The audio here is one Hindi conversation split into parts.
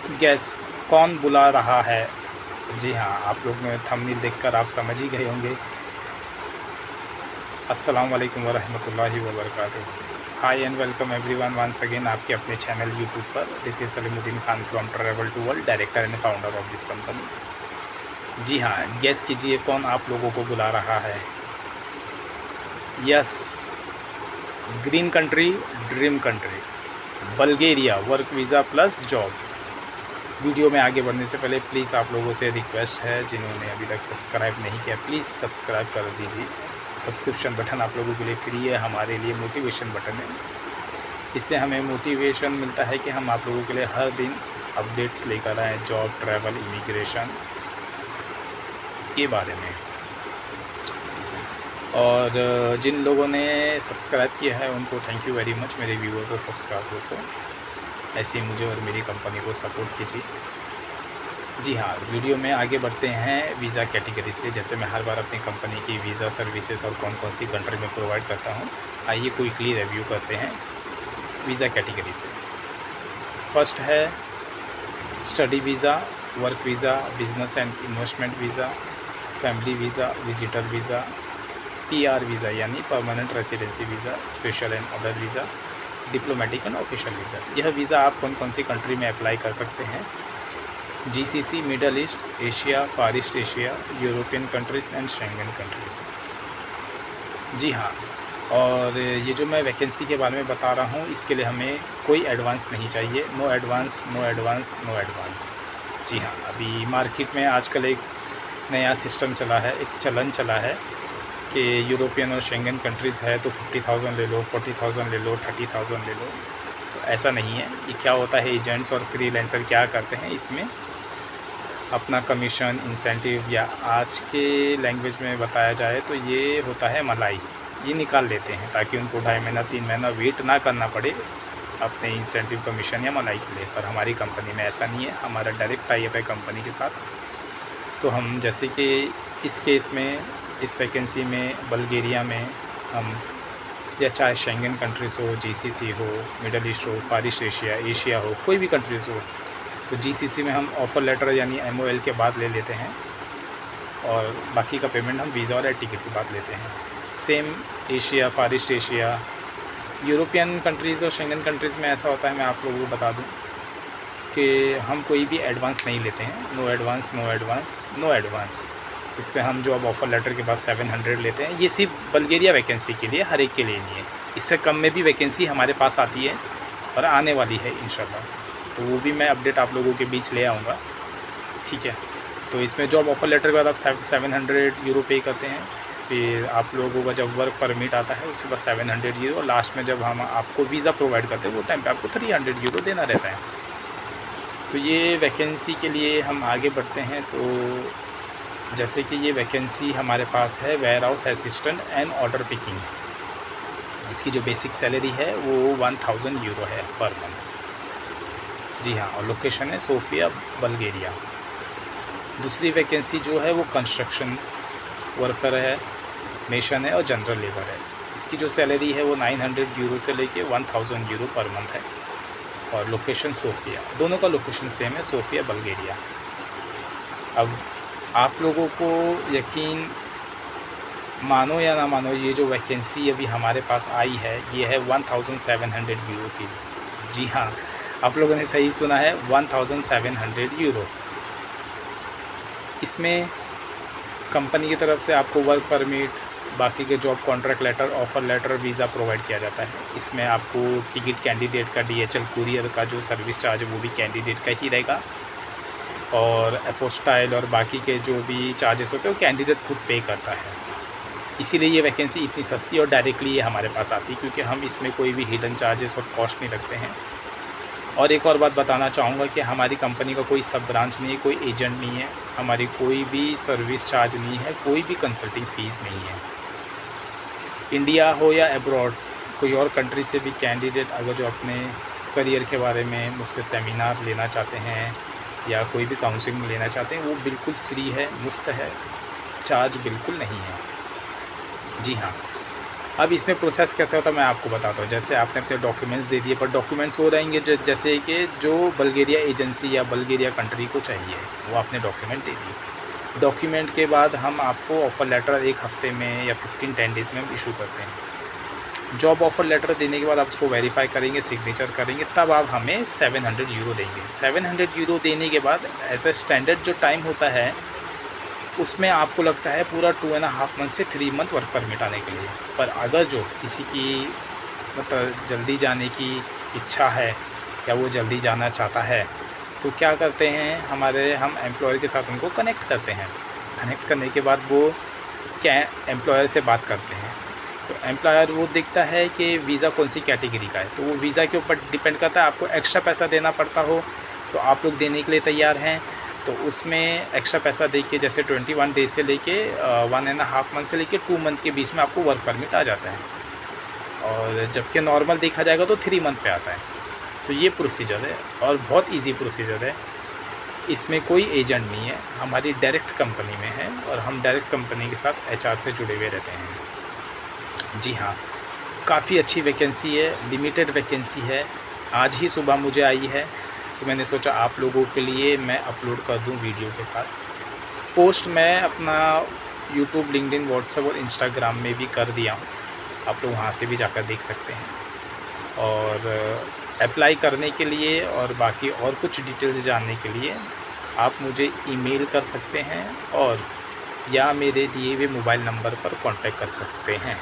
गैस कौन बुला रहा है? जी हाँ, आप लोग ने थंबनेल देखकर आप समझ ही गए होंगे। अस्सलाम वालेकुम वरहमतुल्लाहि वबरकातुहू। Hi and welcome everyone once again आपके अपने चैनल यूट्यूब पर। This is Salimuddin Khan from travel to world, director and founder of this company. जी हाँ, गेस कीजिए कौन आप लोगों को बुला रहा है? Yes, green country, dream country, Bulgaria, work visa plus job. Video में आगे बढ़ने से पहले प्लीज़ आप लोगों से रिक्वेस्ट है, जिन्होंने अभी तक सब्सक्राइब नहीं किया प्लीज़ सब्सक्राइब कर दीजिए। सब्सक्रिप्शन बटन आप लोगों के लिए फ्री है, हमारे लिए मोटिवेशन बटन है। इससे हमें मोटिवेशन मिलता है कि हम आप लोगों के लिए हर दिन अपडेट्स लेकर आएँ जॉब, ट्रैवल, इमिग्रेशन के बारे में। और जिन लोगों ने सब्सक्राइब किया है उनको थैंक यू वेरी मच, मेरे व्यूअर्स और सब्सक्राइबर को। ऐसे ही मुझे और मेरी कंपनी को सपोर्ट कीजिए। जी हाँ, वीडियो में आगे बढ़ते हैं वीज़ा कैटेगरी से। जैसे मैं हर बार अपनी कंपनी की वीज़ा सर्विसेज और कौन कौन सी कंट्री में प्रोवाइड करता हूँ, आइए क्विकली रिव्यू करते हैं वीज़ा कैटेगरी से। फर्स्ट है study visa, work visa, business and investment visa, family visa, visitor visa, PR visa यानी permanent residency visa, special and other visa, diplomatic and official visa. यह वीज़ा आप कौन कौन सी कंट्री में अप्लाई कर सकते हैं? GCC, Middle East, Asia, Far East Asia, European countries and Schengen countries. जी हाँ, और ये जो मैं वैकेंसी के बारे में बता रहा हूँ, इसके लिए हमें कोई एडवांस नहीं चाहिए। No advance, no advance, no advance. जी हाँ, अभी मार्केट में आजकल एक नया सिस्टम चला है, एक चलन चला है कि यूरोपियन और शेंगन कंट्रीज़ है तो 50,000 ले लो, 40,000 ले लो, 30,000 ले लो। तो ऐसा नहीं है। ये क्या होता है, एजेंट्स और फ्रीलांसर क्या करते हैं, इसमें अपना कमीशन, इंसेंटिव या आज के लैंग्वेज में बताया जाए तो ये होता है मलाई, ये निकाल लेते हैं ताकि उनको 2.5 महीना 3 महीना वेट ना करना पड़े अपने इंसेंटिव, कमीशन या मलाई के लिए। पर हमारी कंपनी में ऐसा नहीं है, हमारा डायरेक्ट टाई अप है कंपनी के साथ। तो हम जैसे कि इस केस में, इस वैकेंसी में बल्गेरिया में हम, या चाहे शेंगन कंट्रीज़ हो, जीसीसी हो, मिडल ईस्ट हो, फार ईस्ट एशिया, एशिया हो, कोई भी कंट्रीज़ हो, तो जीसीसी में हम ऑफ़र लेटर यानी एमओएल के बाद ले लेते हैं और बाकी का पेमेंट हम वीज़ा और एयर टिकट के बाद लेते हैं। Same Asia, Far East Asia, European countries और शेंगन कंट्रीज़ में ऐसा होता है, मैं आप लोगों को बता दूं कि हम कोई भी एडवांस नहीं लेते हैं। No advance, no advance, no advance. इस पर हम जो अब ऑफ़र लेटर के बाद 700 लेते हैं। ये सिर्फ बल्गेरिया वैकेंसी के लिए, हर एक के लिए नहीं है। इससे कम में भी वैकेंसी हमारे पास आती है और आने वाली है इंशाल्लाह, तो वो भी मैं अपडेट आप लोगों के बीच ले आऊँगा, ठीक है। तो इसमें जॉब ऑफ़र लेटर के बाद आप 700 यूरो पे करते हैं। फिर आप लोगों का जब वर्क परमिट आता है उसके बाद 700 यूरो, और लास्ट में जब हम आपको वीज़ा प्रोवाइड करते हैं वो टाइम पे आपको 300 यूरो देना रहता है। तो ये वैकेंसी के लिए हम आगे बढ़ते हैं। तो जैसे कि ये वैकेंसी हमारे पास है warehouse assistant and order picking. इसकी जो बेसिक सैलरी है वो 1000 यूरो है पर मंथ। जी हाँ, और लोकेशन है सोफिया, बल्गेरिया। दूसरी वैकेंसी जो है वो कंस्ट्रक्शन वर्कर है, मेसन है और जनरल लेबर है। इसकी जो सैलरी है वो 900 यूरो से लेके 1000 यूरो पर मंथ है, और लोकेशन सोफिया। दोनों का लोकेशन सेम है, सोफिया, बल्गेरिया। अब आप लोगों को यकीन मानो या ना मानो, ये जो वैकेंसी अभी हमारे पास आई है ये है 1700 यूरो की। जी हाँ, आप लोगों ने सही सुना है, 1700 यूरो। इसमें कंपनी की तरफ से आपको वर्क परमिट, बाकी के job contract letter, offer letter, visa provide किया जाता है। इसमें आपको टिकट कैंडिडेट का, डीएचएल कुरियर का जो सर्विस चार्ज है वो भी कैंडिडेट का ही रहेगा, और अपोस्टाइल और बाकी के जो भी चार्जेस होते हैं वो कैंडिडेट खुद पे करता है। इसीलिए ये वैकेंसी इतनी सस्ती और डायरेक्टली ये हमारे पास आती है, क्योंकि हम इसमें कोई भी हिडन चार्जेस और कॉस्ट नहीं रखते हैं। और एक और बात बताना चाहूँगा कि हमारी कंपनी का कोई सब ब्रांच नहीं है, कोई एजेंट नहीं है, हमारी कोई भी सर्विस चार्ज नहीं है, कोई भी कंसल्टिंग फ़ीस नहीं है। इंडिया हो या अब्रॉड, कोई और कंट्री से भी कैंडिडेट अगर जो अपने करियर के बारे में मुझसे सेमिनार लेना चाहते हैं या कोई भी काउंसलिंग लेना चाहते हैं, वो बिल्कुल फ्री है, मुफ्त है, चार्ज बिल्कुल नहीं है। जी हाँ, अब इसमें प्रोसेस कैसे होता है मैं आपको बताता हूँ। जैसे आपने अपने डॉक्यूमेंट्स दे दिए, पर डॉक्यूमेंट्स वो रहेंगे जैसे कि जो बल्गेरिया एजेंसी या बल्गेरिया कंट्री को चाहिए, वो आपने डॉक्यूमेंट दे दिए। डॉक्यूमेंट के बाद हम आपको ऑफ़र लेटर 1 हफ़्ते में या 10 डेज़ में हम इशू करते हैं। जॉब ऑफ़र लेटर देने के बाद आप उसको वेरीफ़ाई करेंगे, सिग्नेचर करेंगे, तब आप हमें 700 यूरो देंगे। 700 यूरो देने के बाद एज़ अ स्टैंडर्ड जो टाइम होता है, उसमें आपको लगता है पूरा 2.5 मंथ से 3 मंथ वर्क परमिट आने के लिए। पर अगर जो किसी की मतलब जल्दी जाने की इच्छा है या वो जल्दी जाना चाहता है, तो क्या करते हैं, हम एम्प्लॉयर के साथ उनको कनेक्ट करते हैं। कनेक्ट करने के बाद वो क्या एम्प्लॉयर से बात करते हैं, तो एम्प्लॉयर वो देखता है कि वीज़ा कौन सी कैटेगरी का है, तो वो वीज़ा के ऊपर डिपेंड करता है। आपको एक्स्ट्रा पैसा देना पड़ता हो तो आप लोग देने के लिए तैयार हैं, तो उसमें एक्स्ट्रा पैसा दे के जैसे 21 डेज़ से लेके 1.5 मंथ से लेके 2 मंथ के बीच में आपको वर्क परमिट आ जाता है, और जबकि नॉर्मल देखा जाएगा तो 3 मंथ पे आता है। तो ये प्रोसीजर है और बहुत इजी प्रोसीजर है, इसमें कोई एजेंट नहीं है, हमारी डायरेक्ट कंपनी में है और हम डायरेक्ट कंपनी के साथ एचआर से जुड़े हुए रहते हैं। जी हाँ, काफ़ी अच्छी वैकेंसी है, लिमिटेड वैकेंसी है, आज ही सुबह मुझे आई है, तो मैंने सोचा आप लोगों के लिए मैं अपलोड कर दूं वीडियो के साथ। पोस्ट मैं अपना यूट्यूब, लिंक्डइन, व्हाट्सएप और इंस्टाग्राम में भी कर दिया हूं, आप लोग वहां से भी जाकर देख सकते हैं। और अप्लाई करने के लिए और बाकी और कुछ डिटेल्स जानने के लिए आप मुझे ईमेल कर सकते हैं और या मेरे दिए हुए मोबाइल नंबर पर कांटेक्ट कर सकते हैं।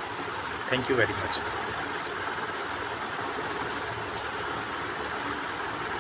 Thank you very much.